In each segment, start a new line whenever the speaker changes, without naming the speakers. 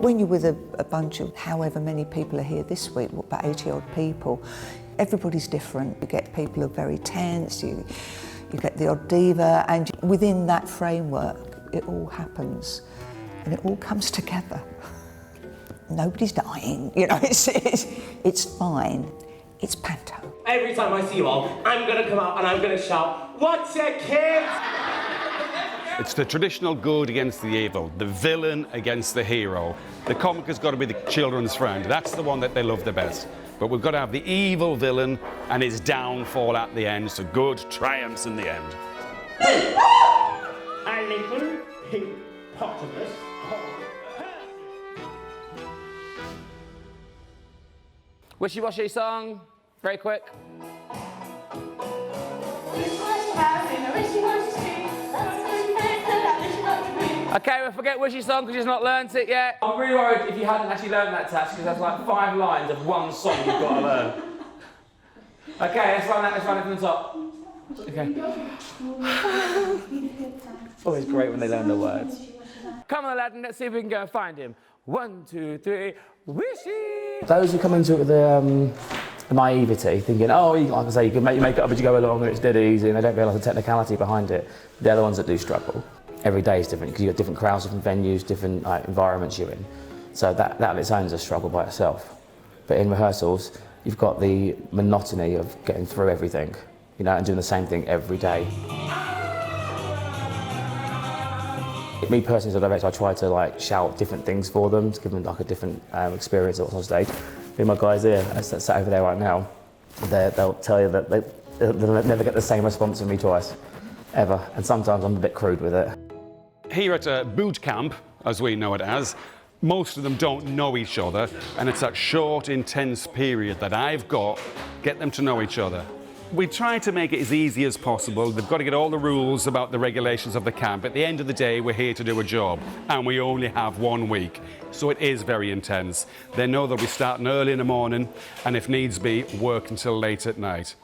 When you're with a bunch of however many people are here this week, about 80 odd people, everybody's different. You get people who are very tense, you get the odd diva, and within that framework, it all happens and it all comes together. Nobody's dying, you know, it's fine. It's Panto.
Every time I see you all, I'm gonna come out and I'm gonna shout, "What's it, kids?"
It's the traditional good against the evil, the villain against the hero. The comic has got to be the children's friend. That's the one that they love the best. But we've got to have the evil villain and his downfall at the end, so good triumphs in the end.
A little pink potamus.
Wishy-washy song, very quick. Okay, we'll forget Wishy song because you've not learnt it yet. I'm really worried if you hadn't actually learned that, Tash, because that's like 5 lines of one song you've got to learn. Okay, let's run it from the top. Okay. Always great when they learn the words. Come on, lad, and let's see if we can go and find him. 1, 2, 3, Wishy! Those who come into it with the naivety, thinking, oh, like I say, you can make it up as you go along and it's dead easy, and they don't realise the technicality behind it. They're the ones that do struggle. Every day is different because you've got different crowds, different venues, different environments you're in. So that on its own is a struggle by itself. But in rehearsals, you've got the monotony of getting through everything, you know, and doing the same thing every day. Me personally, as a director, I try to like shout different things for them to give them like a different experience on stage. My guys here, sat over there right now, they'll tell you that they'll never get the same response from me twice, ever. And sometimes I'm a bit crude with it.
Here at a boot camp, as we know it as, most of them don't know each other, and it's that short, intense period that I've got, get them to know each other. We try to make it as easy as possible. They've got to get all the rules about the regulations of the camp. At the end of the day, we're here to do a job, and we only have 1 week. So it is very intense. They know they'll be starting early in the morning, and if needs be, work until late at night.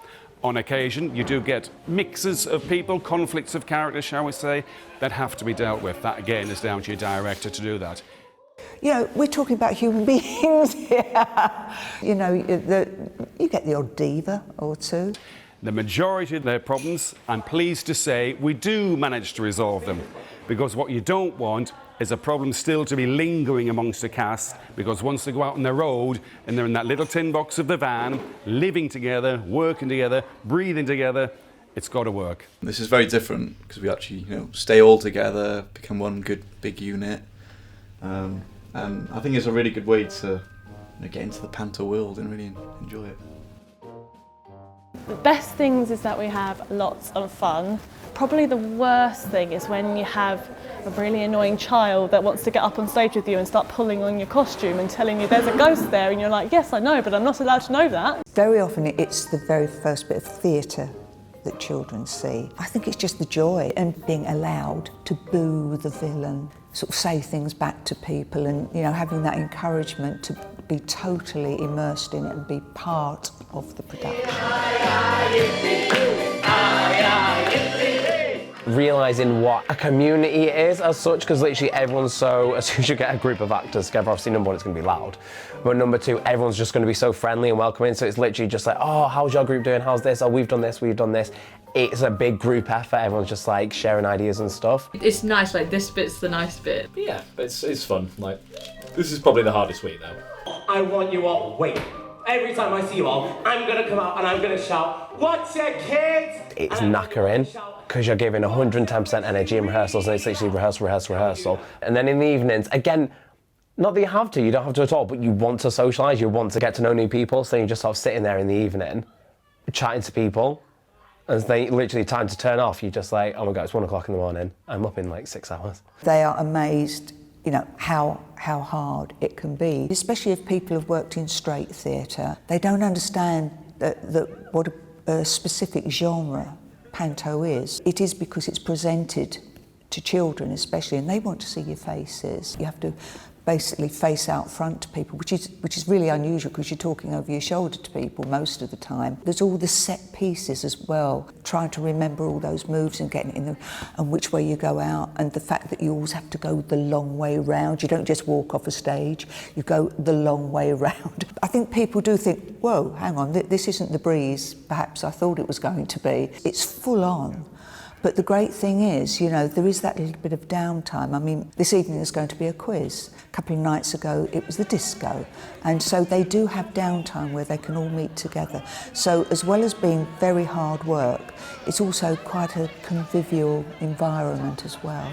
On occasion, you do get mixes of people, conflicts of character, shall we say, that have to be dealt with. That, again, is down to your director to do that.
You know, we're talking about human beings here. You know, you get the odd diva or two.
The majority of their problems, I'm pleased to say, we do manage to resolve them. Because what you don't want is a problem still to be lingering amongst the cast, because once they go out on the road and they're in that little tin box of the van, living together, working together, breathing together, it's got to work.
This is very different because we actually, you know, stay all together, become one good big unit. And I think it's a really good way to, you know, get into the Panto world and really enjoy it.
The best things is that we have lots of fun. Probably the worst thing is when you have a really annoying child that wants to get up on stage with you and start pulling on your costume and telling you there's a ghost there, and you're like, yes, I know, but I'm not allowed to know that.
Very often it's the very first bit of theatre that children see. I think it's just the joy and being allowed to boo the villain, sort of say things back to people, and, you know, having that encouragement to be totally immersed in it and be part of the production.
Realising what a community is as such, because literally everyone's so, as soon as you get a group of actors together, obviously number 1, it's going to be loud, but number 2, everyone's just going to be so friendly and welcoming, so it's literally just like, oh, how's your group doing, how's this, oh, we've done this. It's a big group effort, everyone's just like sharing ideas and stuff.
It's nice, like this bit's the nice bit.
Yeah, it's fun. Like, this is probably the hardest week though.
I want you all, wait. Every time I see you all, I'm gonna come out and I'm gonna shout, "What's it, kids?"
It's knackering, because you're giving 110% energy in rehearsals, and it's literally rehearsal. And then in the evenings, again, not that you have to, you don't have to at all, but you want to socialise, you want to get to know new people, so you're just sort of sitting there in the evening, chatting to people, and they literally time to turn off, you're just like, oh my God, it's 1 o'clock in the morning, I'm up in like 6 hours.
They are amazed, you know, how hard it can be, especially if people have worked in straight theatre. They don't understand what a specific genre Panto is. It is because it's presented to children especially, and they want to see your faces. You have to basically face out front to people, which is really unusual because you're talking over your shoulder to people most of the time. There's all the set pieces as well, trying to remember all those moves and getting in them, and which way you go out, and the fact that you always have to go the long way round. You don't just walk off a stage, you go the long way round. I think people do think, whoa, hang on, this isn't the breeze perhaps I thought it was going to be. It's full on. But the great thing is, you know, there is that little bit of downtime. I mean, this evening is going to be a quiz. A couple of nights ago, it was the disco. And so they do have downtime where they can all meet together. So as well as being very hard work, it's also quite a convivial environment as well.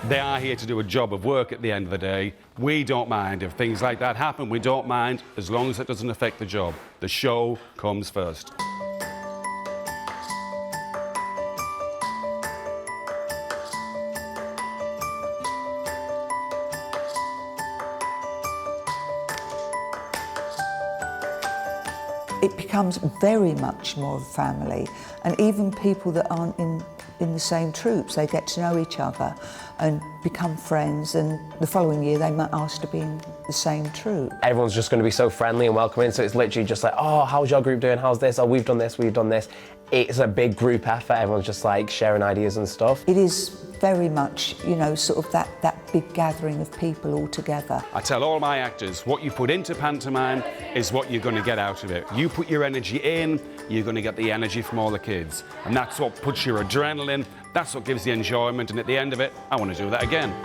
They are here to do a job of work at the end of the day. We don't mind if things like that happen. We don't mind as long as it doesn't affect the job. The show comes first.
It becomes very much more of a family, and even people that aren't in the same troops, they get to know each other and become friends, and the following year they might ask to be in the same troop.
Everyone's just going to be so friendly and welcoming, so it's literally just like, oh, how's your group doing, how's this, oh, we've done this, we've done this. It's a big group effort, everyone's just like sharing ideas and stuff.
It is very much, you know, sort of that big gathering of people all together.
I tell all my actors, what you put into pantomime is what you're going to get out of it. You put your energy in, you're going to get the energy from all the kids. And that's what puts your adrenaline, that's what gives the enjoyment, and at the end of it, I want to do that again.